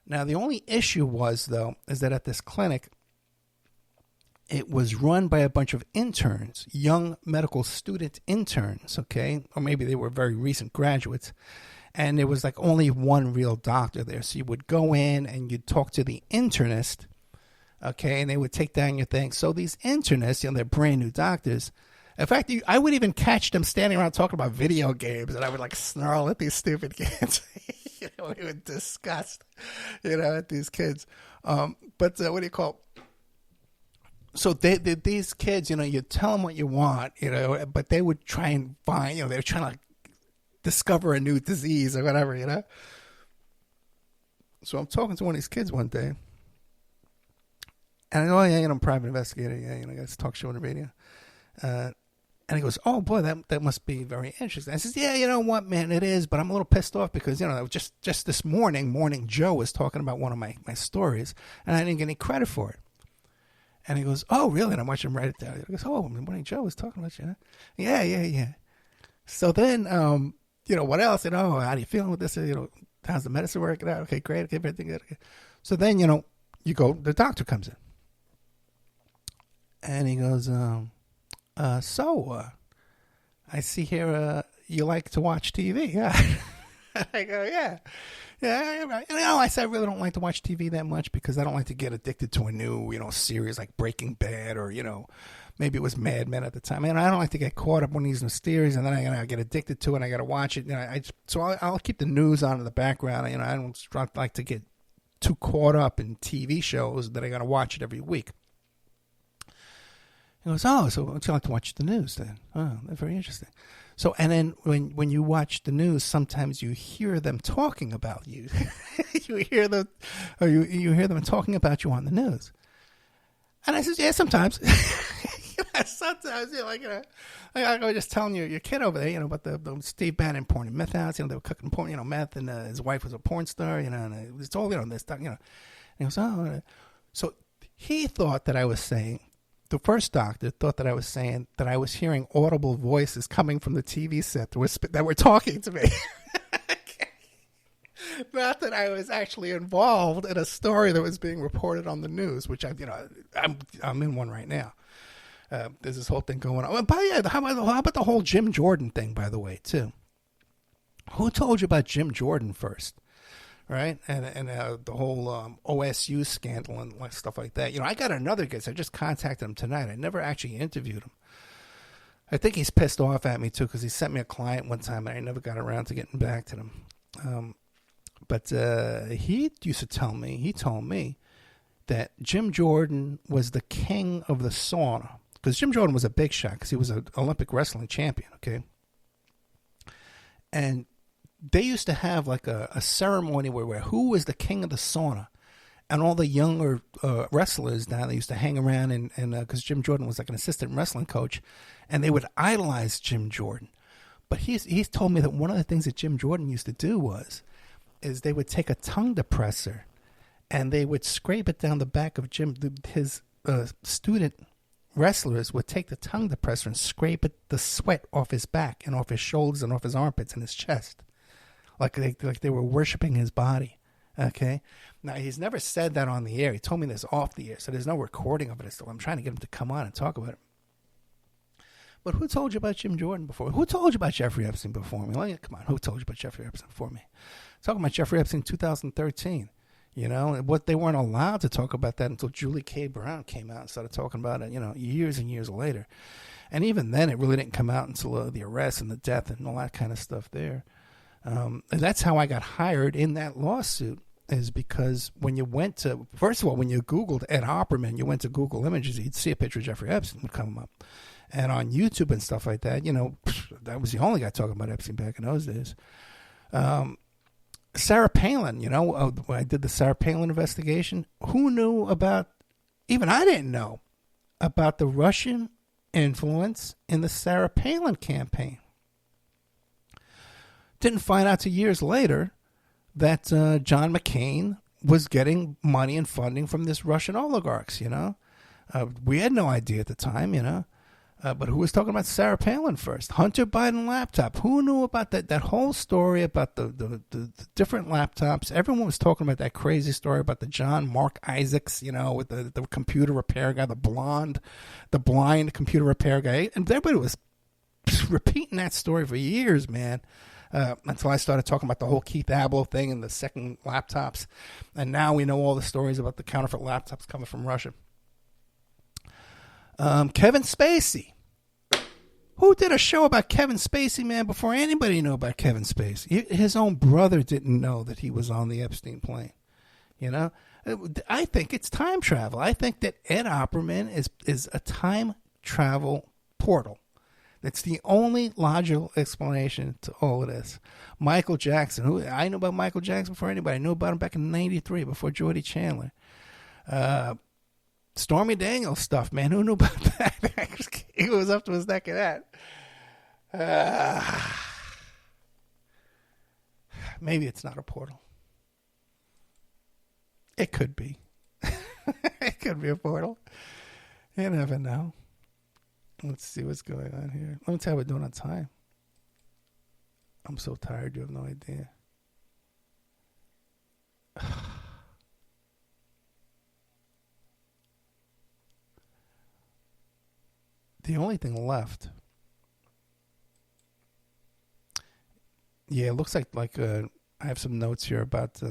Now, the only issue was, though, is that at this clinic, it was run by a bunch of interns, young medical student interns, okay? Or maybe they were very recent graduates. And there was like only one real doctor there. So you would go in and you'd talk to the internist, okay? And they would take down your thing. So these internists, they're brand new doctors. In fact, I would even catch them standing around talking about video games. And I would like snarl at these stupid kids. We would disgust, at these kids. But what do you call it? So these kids, you tell them what you want, but they would try and find, they were trying to discover a new disease or whatever, So I'm talking to one of these kids one day, and I go, I'm a private investigator, I got this talk show on the radio. And he goes, oh boy, that must be very interesting. I says, yeah, you know what, man, it is, but I'm a little pissed off because, just this morning, Morning Joe was talking about one of my stories, and I didn't get any credit for it. And he goes, oh, really? And I watch him write it down. He goes, oh, Morning Joe was talking about you, huh? Yeah. So then, what else? How do you feel with this? How's the medicine working out? Okay, great. Okay, everything good. Okay. So then, you go, the doctor comes in. And he goes, I see here you like to watch TV. Yeah. I go, yeah. Yeah, I said I really don't like to watch TV that much because I don't like to get addicted to a new, series like Breaking Bad or, maybe it was Mad Men at the time. And I don't like to get caught up on these series and then I get addicted to it and I got to watch it. So I'll keep the news on in the background. I don't like to get too caught up in TV shows that I got to watch it every week. He goes, oh, so don't you like to watch the news then? Oh, that's very interesting. So, and then when you watch the news, sometimes you hear them talking about you. you hear them talking about you on the news. And I says, yeah, sometimes. Sometimes, like I was just telling your kid over there, about the Steve Bannon porn and meth house. They were cooking porn, meth, and his wife was a porn star, and it's all, this stuff, And he goes, oh, so he thought that I was saying. The first doctor thought that I was saying that I was hearing audible voices coming from the TV set that were talking to me. Not that I was actually involved in a story that was being reported on the news, which I'm in one right now. There's this whole thing going on. But yeah, how about the whole Jim Jordan thing, by the way, too? Who told you about Jim Jordan first? Right, and the whole OSU scandal and stuff like that. I got another guest. I just contacted him tonight. I never actually interviewed him. I think he's pissed off at me too because he sent me a client one time and I never got around to getting back to them. But he used to tell me. He told me that Jim Jordan was the king of the sauna because Jim Jordan was a big shot because he was an Olympic wrestling champion. Okay, and they used to have like a ceremony where who was the king of the sauna, and all the younger wrestlers now, they used to hang around and because Jim Jordan was like an assistant wrestling coach, and they would idolize Jim Jordan. But he's told me that one of the things that Jim Jordan used to do is they would take a tongue depressor, and they would scrape it down the back of his student wrestlers would take the tongue depressor and scrape the sweat off his back and off his shoulders and off his armpits and his chest. Like they were worshiping his body, okay? Now, he's never said that on the air. He told me this off the air, so there's no recording of it. So I'm trying to get him to come on and talk about it. But who told you about Jim Jordan before? Who told you about Jeffrey Epstein before me? Come on, who told you about Jeffrey Epstein before me? Talking about Jeffrey Epstein in 2013. You know, and what they weren't allowed to talk about that until Julie K. Brown came out and started talking about it, you know, years and years later. And even then, it really didn't come out until the arrest and the death and all that kind of stuff there. And that's how I got hired in that lawsuit, is because when you went to, first of all, when you Googled Ed Opperman, you went to Google Images, you'd see a picture of Jeffrey Epstein would come up. And on YouTube and stuff like that, you know, that was the only guy talking about Epstein back in those days. Sarah Palin, you know, when I did the Sarah Palin investigation, who knew about, even I didn't know, about the Russian influence in the Sarah Palin campaign. Didn't find out till years later that John McCain was getting money and funding from this Russian oligarchs, you know. We had no idea at the time, you know. But who was talking about Sarah Palin first? Hunter Biden laptop. Who knew about that whole story about the different laptops? Everyone was talking about that crazy story about the John Mark Isaacs, you know, with the computer repair guy, the blind computer repair guy. And everybody was repeating that story for years, man, until I started talking about the whole Keith Abloh thing and the second laptops. And now we know all the stories about the counterfeit laptops coming from Russia. Kevin Spacey. Who did a show about Kevin Spacey, man, before anybody knew about Kevin Spacey? His own brother didn't know that he was on the Epstein plane. You know? I think it's time travel. I think that Ed Opperman is a time travel portal. That's the only logical explanation to all of this. Michael Jackson. I knew about Michael Jackson before anybody. I knew about him back in '93 before Geordie Chandler. Stormy Daniels stuff, man. Who knew about that? He was up to his neck in that. Maybe it's not a portal. It could be. It could be a portal. You never know. Let's see what's going on here. Let me tell you what we're doing on time. I'm so tired, you have no idea. The only thing left. Yeah, it looks like I have some notes here about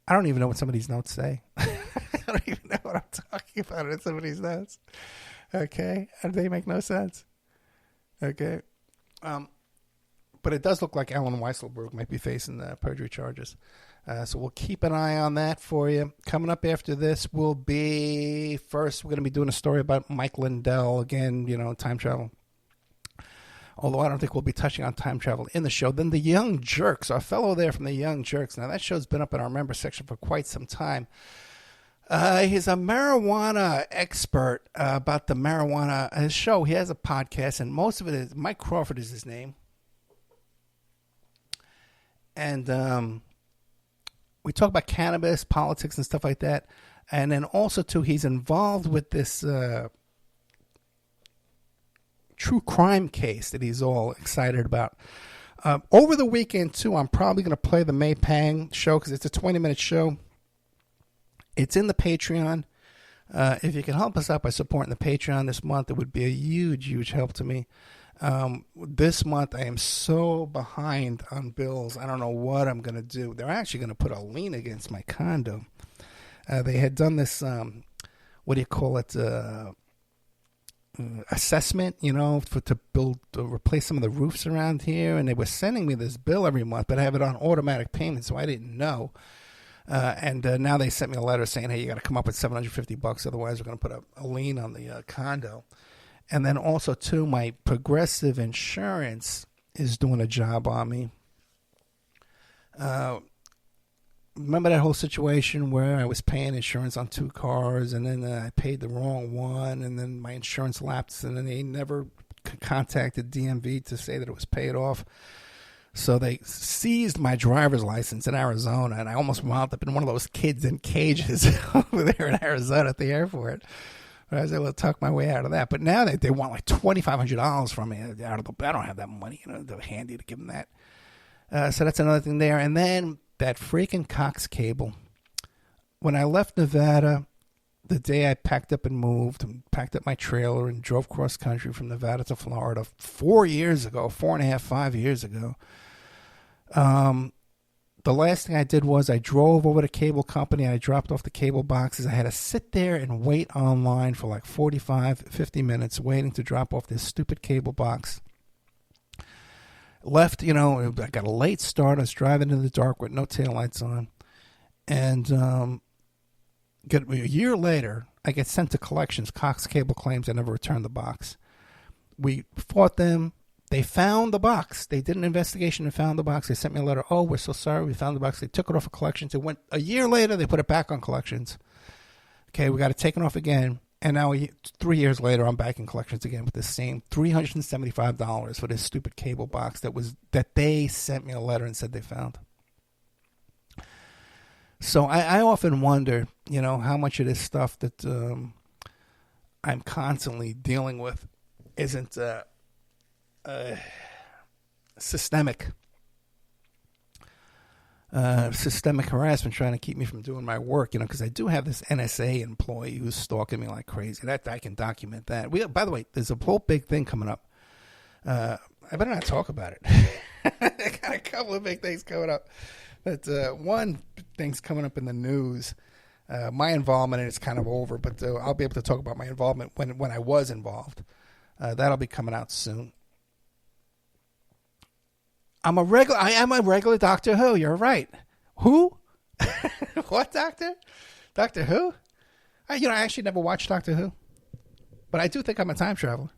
I don't even know what some of these notes say. I don't even know what I'm talking about in some of these notes. Okay, and they make no sense. Okay, but it does look like Alan Weisselberg might be facing perjury charges. So we'll keep an eye on that for you. Coming up after this will be, first we're going to be doing a story about Mike Lindell. Again, you know, time travel. Although I don't think we'll be touching on time travel in the show. Then the Young Jerks, our fellow there from the Young Jerks. Now that show's been up in our member section for quite some time. He's a marijuana expert about the marijuana. His show, he has a podcast, and most of it is, Mike Crawford is his name. And we talk about cannabis, politics, and stuff like that. And then also, too, he's involved with this true crime case that he's all excited about. Over the weekend, too, I'm probably going to play the May Pang show because it's a 20-minute show. It's in the Patreon. If you can help us out by supporting the Patreon this month, it would be a huge, huge help to me. This month, I am so behind on bills. I don't know what I'm going to do. They're actually going to put a lien against my condo. They had done this, what do you call it, assessment, you know, to replace some of the roofs around here. And they were sending me this bill every month, but I have it on automatic payment, so I didn't know. And now they sent me a letter saying, hey, you got to come up with $750, otherwise we're going to put a lien on the condo. And then also, too, my Progressive Insurance is doing a job on me. Remember that whole situation where I was paying insurance on 2 cars, and then I paid the wrong one, and then my insurance lapsed, and then they never contacted DMV to say that it was paid off. So they seized my driver's license in Arizona, and I almost wound up in one of those kids in cages over there in Arizona at the airport. I was able to tuck my way out of that. But now they want like $2,500 from me out of the. I don't have that money, you know, they're handy to give them that. So that's another thing there. And then that freaking Cox cable. When I left Nevada the day I packed up and moved, and packed up my trailer and drove cross country from Nevada to Florida 4 years ago, 4.5, 5 years ago. The last thing I did was I drove over to cable company. I dropped off the cable boxes. I had to sit there and wait online for like 45, 50 minutes waiting to drop off this stupid cable box. Left, I got a late start. I was driving in the dark with no taillights on. And a year later, I get sent to collections. Cox Cable claims I never returned the box. We fought them. They found the box. They did an investigation and found the box. They sent me a letter. Oh, we're so sorry. We found the box. They took it off of collections. It went a year later. They put it back on collections. Okay, we got it taken off again. And now 3 years later, I'm back in collections again with the same $375 for this stupid cable box that they sent me a letter and said they found. So I often wonder, how much of this stuff that I'm constantly dealing with isn't systemic harassment trying to keep me from doing my work, because I do have this NSA employee who's stalking me like crazy. That I can document that. By the way, there's a whole big thing coming up. I better not talk about it. I got a couple of big things coming up. But one thing's coming up in the news. My involvement in it's kind of over, but I'll be able to talk about my involvement when I was involved. That'll be coming out soon. I am a regular Doctor Who. You're right. Who? What Doctor? Doctor Who? I actually never watched Doctor Who, but I do think I'm a time traveler.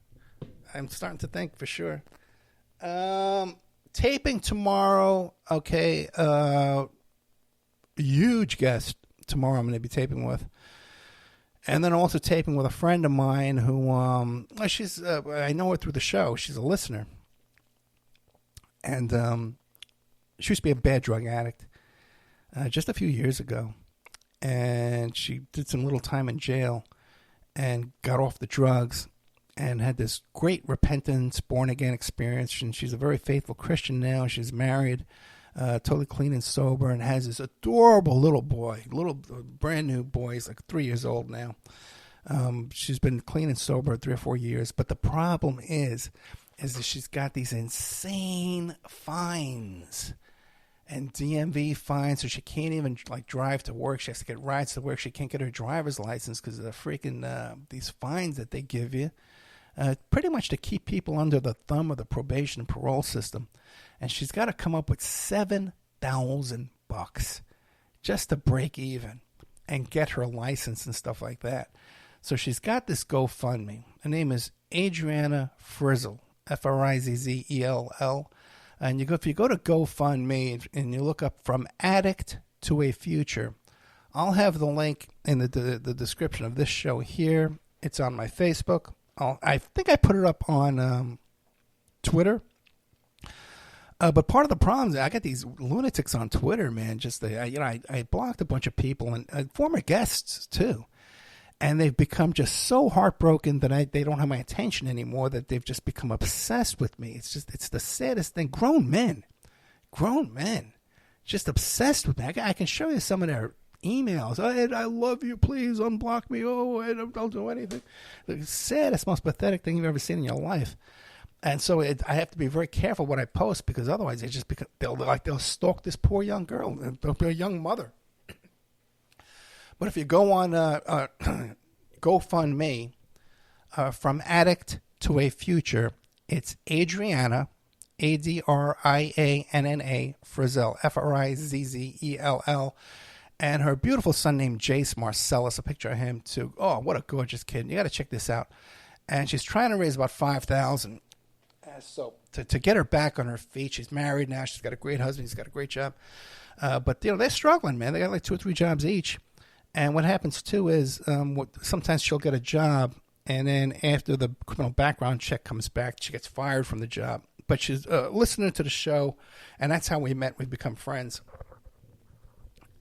I'm starting to think for sure. Taping tomorrow. Okay. Huge guest tomorrow. I'm going to be taping with, and then also taping with a friend of mine who she's I know her through the show. She's a listener. And she used to be a bad drug addict just a few years ago. And she did some little time in jail and got off the drugs and had this great repentance, born-again experience. And she's a very faithful Christian now. She's married, totally clean and sober, and has this adorable little boy, brand new boy. He's like 3 years old now. She's been clean and sober 3 or 4 years. But the problem is that she's got these insane fines and DMV fines, so she can't even drive to work. She has to get rides to work. She can't get her driver's license because of the freaking these fines that they give you, pretty much to keep people under the thumb of the probation and parole system. And she's got to come up with $7,000 just to break even and get her license and stuff like that. So she's got this GoFundMe. Her name is Adriana Frizzell. Frizzell, and if you go to GoFundMe and you look up From Addict to a Future, I'll have the link in the description of this show here. It's on my Facebook. I think I put it up on Twitter. But part of the problem is I got these lunatics on Twitter, man. I blocked a bunch of people and former guests too. And they've become just so heartbroken that they don't have my attention anymore, that they've just become obsessed with me. It's the saddest thing. Grown men, just obsessed with me. I can show you some of their emails. I love you. Please unblock me. Oh, I'll do anything. The saddest, most pathetic thing you've ever seen in your life. And so I have to be very careful what I post, because otherwise they'll stalk this poor young girl, a young mother. But if you go on GoFundMe, From Addict to a Future, it's Adriana, Adrianna Frizzell, Frizzell, and her beautiful son named Jace Marcellus, a picture of him too. Oh, what a gorgeous kid. You got to check this out. And she's trying to raise about $5,000. So to get her back on her feet. She's married now. She's got a great husband. He's got a great job. But they're struggling, man. They got like 2 or 3 jobs each. And what happens, too, is sometimes she'll get a job, and then after the criminal background check comes back, she gets fired from the job. But she's listening to the show, and that's how we met. We've become friends.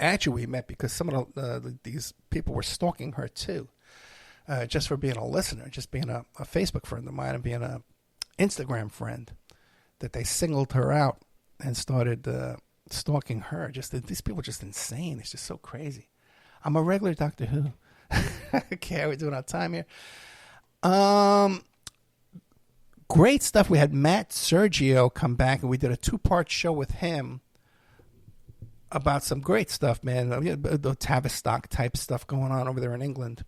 Actually, we met because some of these people were stalking her, too, just for being a listener, just being a Facebook friend of mine and being an Instagram friend, that they singled her out and started stalking her. These people are just insane. It's just so crazy. I'm a regular Doctor Who. Okay, we're doing our time here. Great stuff. We had Matt Sergio come back, and we did a 2-part show with him about some great stuff, man. The Tavistock type stuff going on over there in England.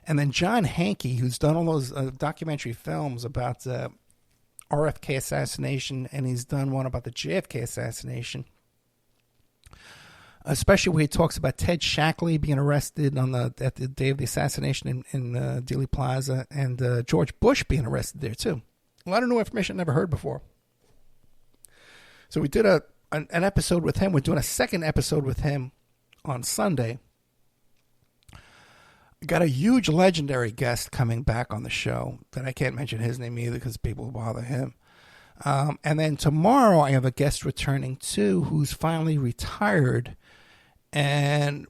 And then John Hankey, who's done all those documentary films about the RFK assassination, and he's done one about the JFK assassination, especially where he talks about Ted Shackley being arrested at the day of the assassination in Dealey Plaza, and George Bush being arrested there too. A lot of new information I never heard before. So we did an episode with him. We're doing a second episode with him on Sunday. Got a huge legendary guest coming back on the show that I can't mention his name either because people bother him. And then tomorrow I have a guest returning too who's finally retired. And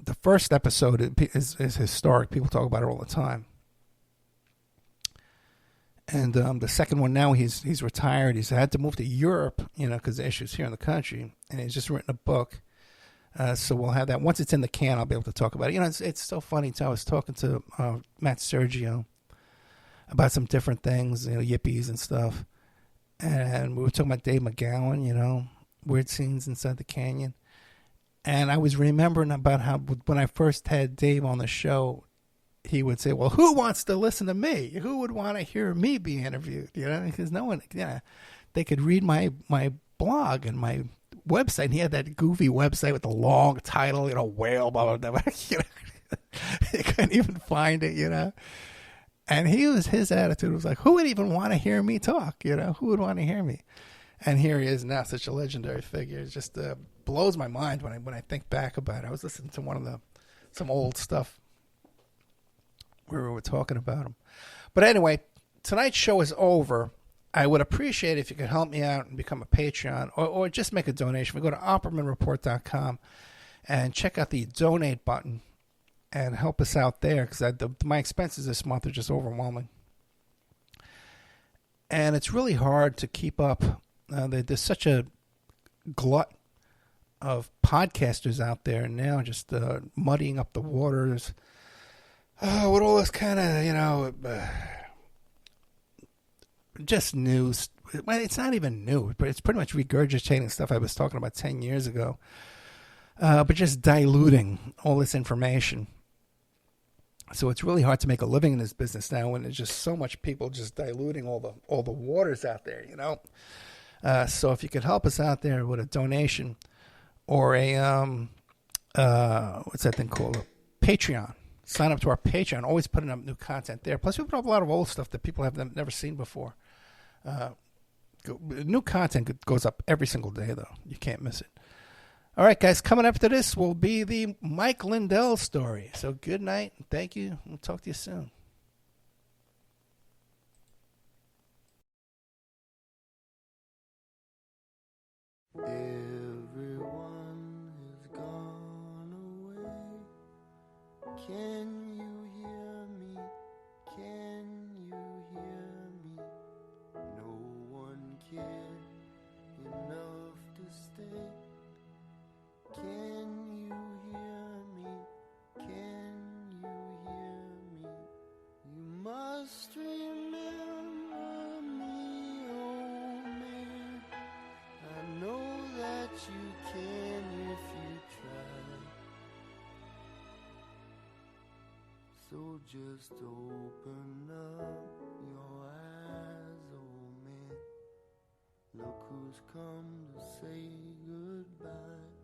the first episode is historic. People talk about it all the time. And the second one now, he's retired. He's had to move to Europe, because of issues here in the country. And he's just written a book. So we'll have that. Once it's in the can, I'll be able to talk about it. It's so funny, too. I was talking to Matt Sergio about some different things, yippies and stuff. And we were talking about Dave McGowan, weird scenes inside the canyon. And I was remembering about how when I first had Dave on the show, he would say, well, who wants to listen to me? Who would want to hear me be interviewed? Because no one, they could read my blog and my website. And he had that goofy website with the long title, whale, blah, blah, blah. They couldn't even find it, And his attitude was like, who would even want to hear me talk? Who would want to hear me? And here he is now, such a legendary figure. It just blows my mind when I think back about it. I was listening to some old stuff where we were talking about him. But anyway, tonight's show is over. I would appreciate it if you could help me out and become a Patreon or just make a donation. We go to oppermanreport.com and check out the donate button and help us out there because my expenses this month are just overwhelming. And it's really hard to keep up. There's such a glut of podcasters out there now just muddying up the waters. With all this kind of, just news. Well, it's not even new, but it's pretty much regurgitating stuff I was talking about 10 years ago. But just diluting all this information. So it's really hard to make a living in this business now when there's just so much people just diluting all the waters out there, So if you could help us out there with a donation or a, what's that thing called? A Patreon. Sign up to our Patreon. Always putting up new content there. Plus, we put up a lot of old stuff that people have never seen before. New content goes up every single day, though. You can't miss it. All right, guys. Coming up to this will be the Mike Lindell story. So good night. Thank you. We'll talk to you soon. Everyone has gone away. Can you hear me? Can you hear me? No one cared enough to stay. Can you hear me? Can you hear me? You must remember me, oh man. I know that you can if you try. So just open up your eyes, oh man. Look who's come to say goodbye.